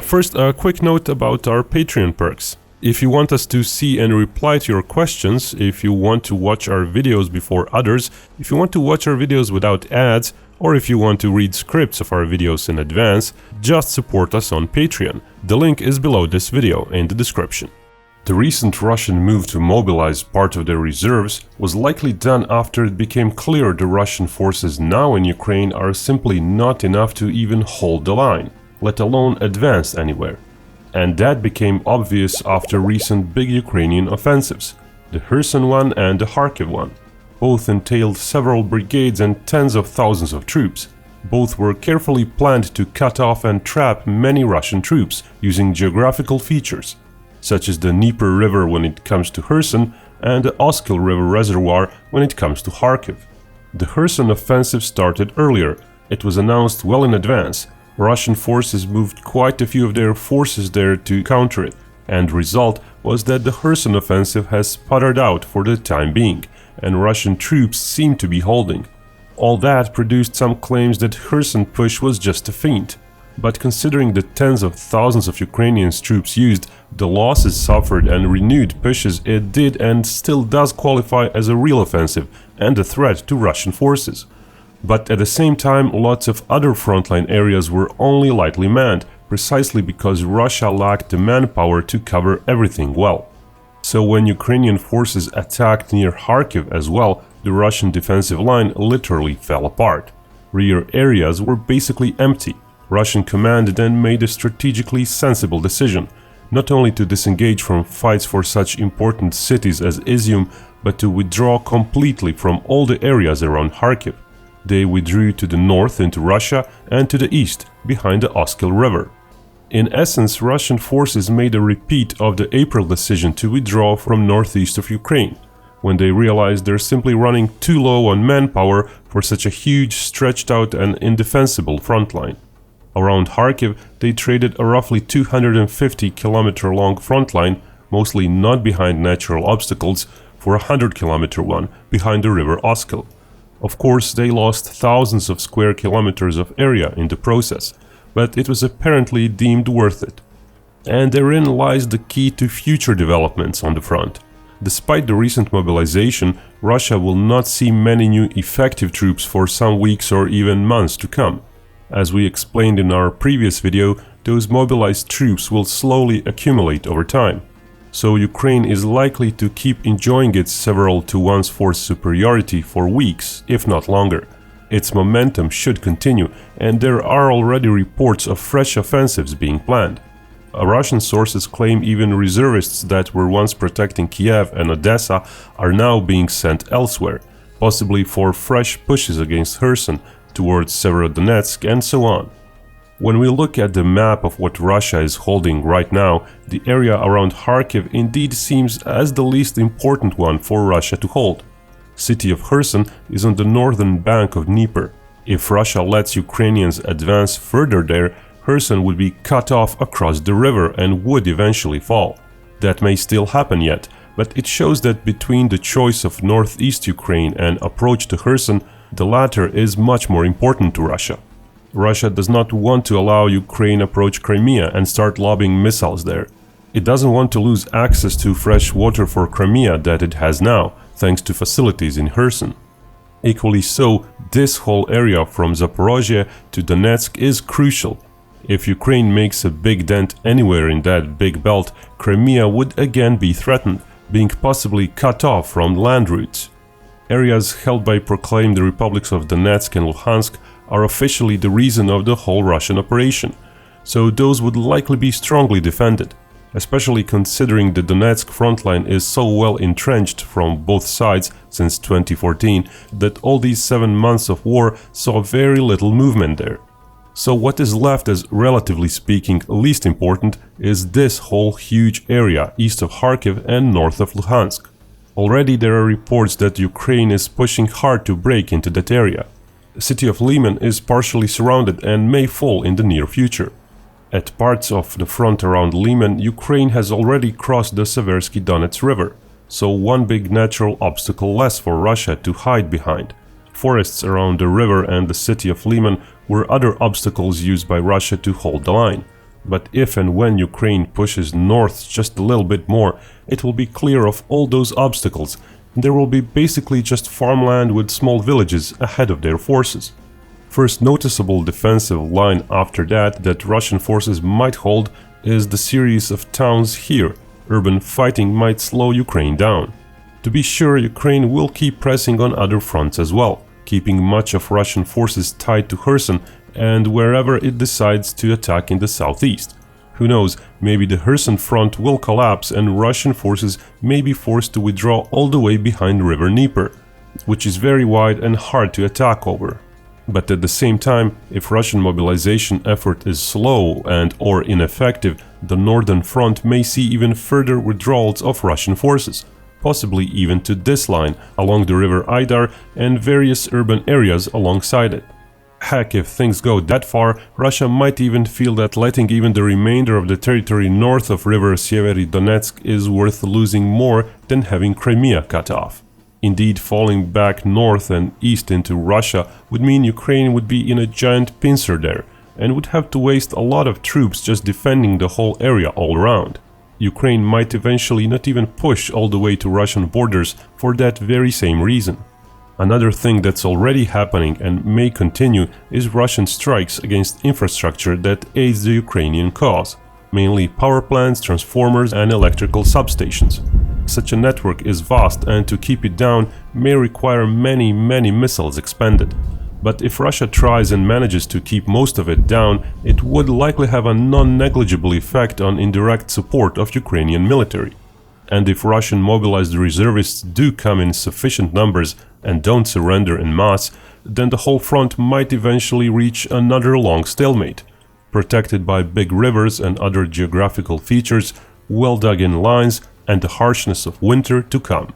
First, a quick note about our Patreon perks. If you want us to see and reply to your questions, if you want to watch our videos before others, if you want to watch our videos without ads, or if you want to read scripts of our videos in advance, just support us on Patreon. The link is below this video in the description. The recent Russian move to mobilize part of their reserves was likely done after it became clear the Russian forces now in Ukraine are simply not enough to even hold the line, let alone advance anywhere. And that became obvious after recent big Ukrainian offensives, the Kherson one and the Kharkiv one. Both entailed several brigades and tens of thousands of troops. Both were carefully planned to cut off and trap many Russian troops using geographical features, such as the Dnieper River when it comes to Kherson and the Oskil River Reservoir when it comes to Kharkiv. The Kherson offensive started earlier. It was announced well in advance. Russian forces moved quite a few of their forces there to counter it, and result was that the Kherson offensive has sputtered out for the time being, and Russian troops seem to be holding. All that produced some claims that Kherson push was just a feint. But considering the tens of thousands of Ukrainian troops used, the losses suffered and renewed pushes, it did and still does qualify as a real offensive and a threat to Russian forces. But at the same time, lots of other frontline areas were only lightly manned, precisely because Russia lacked the manpower to cover everything well. So when Ukrainian forces attacked near Kharkiv as well, the Russian defensive line literally fell apart. Rear areas were basically empty. Russian command then made a strategically sensible decision, not only to disengage from fights for such important cities as Izium, but to withdraw completely from all the areas around Kharkiv. They withdrew to the north into Russia and to the east, behind the Oskil River. In essence, Russian forces made a repeat of the April decision to withdraw from northeast of Ukraine, when they realized they're simply running too low on manpower for such a huge, stretched out and indefensible front line. Around Kharkiv, they traded a roughly 250-kilometer long front line, mostly not behind natural obstacles, for a 100-kilometer one behind the river Oskil. Of course, they lost thousands of square kilometers of area in the process, but it was apparently deemed worth it. And therein lies the key to future developments on the front. Despite the recent mobilization, Russia will not see many new effective troops for some weeks or even months to come. As we explained in our previous video, those mobilized troops will slowly accumulate over time. So Ukraine is likely to keep enjoying its several to 1's force superiority for weeks, if not longer. Its momentum should continue, and there are already reports of fresh offensives being planned. Russian sources claim even reservists that were once protecting Kiev and Odessa are now being sent elsewhere, possibly for fresh pushes against Kherson, towards Severodonetsk, and so on. When we look at the map of what Russia is holding right now, the area around Kharkiv indeed seems as the least important one for Russia to hold. City of Kherson is on the northern bank of Dnieper. If Russia lets Ukrainians advance further there, Kherson would be cut off across the river and would eventually fall. That may still happen yet, but it shows that between the choice of northeast Ukraine and approach to Kherson, the latter is much more important to Russia. Russia does not want to allow Ukraine approach Crimea and start lobbing missiles there. It doesn't want to lose access to fresh water for Crimea that it has now, thanks to facilities in Kherson. Equally so, this whole area from Zaporozhye to Donetsk is crucial. If Ukraine makes a big dent anywhere in that big belt, Crimea would again be threatened, being possibly cut off from land routes. Areas held by proclaimed republics of Donetsk and Luhansk are officially the reason of the whole Russian operation, so those would likely be strongly defended, especially considering the Donetsk front line is so well entrenched from both sides since 2014 that all these 7 months of war saw very little movement there. So what is left as, relatively speaking, least important is this whole huge area east of Kharkiv and north of Luhansk. Already there are reports that Ukraine is pushing hard to break into that area. The city of Lyman is partially surrounded and may fall in the near future. At parts of the front around Lyman, Ukraine has already crossed the Seversky Donets River, so one big natural obstacle less for Russia to hide behind. Forests around the river and the city of Lyman were other obstacles used by Russia to hold the line. But if and when Ukraine pushes north just a little bit more, it will be clear of all those obstacles, and there will be basically just farmland with small villages ahead of their forces. First noticeable defensive line after that Russian forces might hold is the series of towns here. Urban fighting might slow Ukraine down. To be sure, Ukraine will keep pressing on other fronts as well, keeping much of Russian forces tied to Kherson and wherever it decides to attack in the southeast. Who knows, maybe the Kherson front will collapse and Russian forces may be forced to withdraw all the way behind River Dnieper, which is very wide and hard to attack over. But at the same time, if Russian mobilization effort is slow and or ineffective, the northern front may see even further withdrawals of Russian forces, possibly even to this line along the river Aidar and various urban areas alongside it. Heck, if things go that far, Russia might even feel that letting even the remainder of the territory north of river Severodonetsk is worth losing more than having Crimea cut off. Indeed, falling back north and east into Russia would mean Ukraine would be in a giant pincer there and would have to waste a lot of troops just defending the whole area all around. Ukraine might eventually not even push all the way to Russian borders for that very same reason. Another thing that's already happening and may continue is Russian strikes against infrastructure that aids the Ukrainian cause, mainly power plants, transformers and electrical substations. Such a network is vast and to keep it down may require many missiles expended. But if Russia tries and manages to keep most of it down, it would likely have a non-negligible effect on indirect support of Ukrainian military. And if Russian mobilized reservists do come in sufficient numbers and don't surrender en masse, then the whole front might eventually reach another long stalemate, protected by big rivers and other geographical features, well-dug-in lines, and the harshness of winter to come.